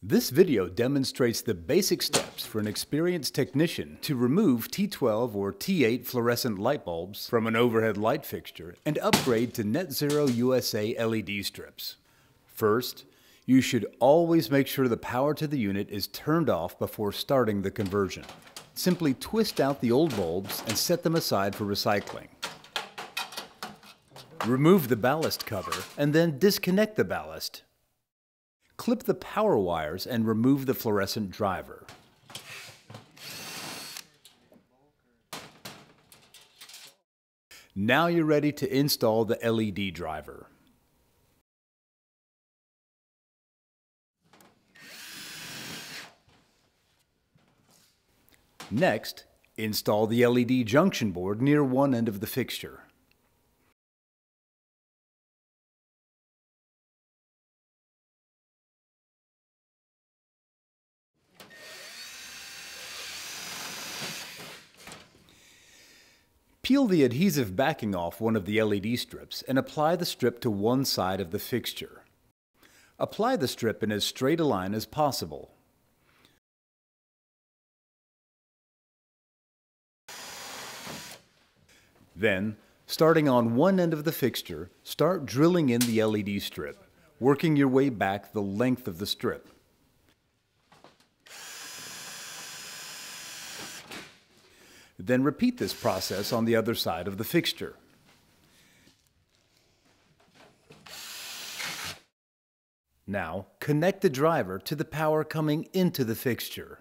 This video demonstrates the basic steps for an experienced technician to remove T12 or T8 fluorescent light bulbs from an overhead light fixture and upgrade to Net Zero USA LED strips. First, you should always make sure the power to the unit is turned off before starting the conversion. Simply twist out the old bulbs and set them aside for recycling. Remove the ballast cover and then disconnect the ballast. Clip the power wires and remove the fluorescent driver. Now you're ready to install the LED driver. Next, install the LED junction board near one end of the fixture. Peel the adhesive backing off one of the LED strips and apply the strip to one side of the fixture. Apply the strip in as straight a line as possible. Then, starting on one end of the fixture, start drilling in the LED strip, working your way back the length of the strip. Then repeat this process on the other side of the fixture. Now, connect the driver to the power coming into the fixture.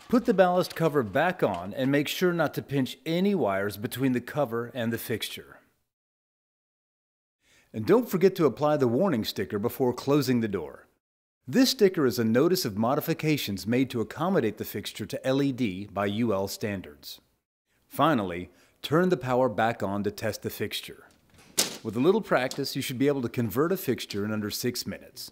Put the ballast cover back on and make sure not to pinch any wires between the cover and the fixture. And don't forget to apply the warning sticker before closing the door. This sticker is a notice of modifications made to accommodate the fixture to LED by UL standards. Finally, turn the power back on to test the fixture. With a little practice, you should be able to convert a fixture in under 6 minutes.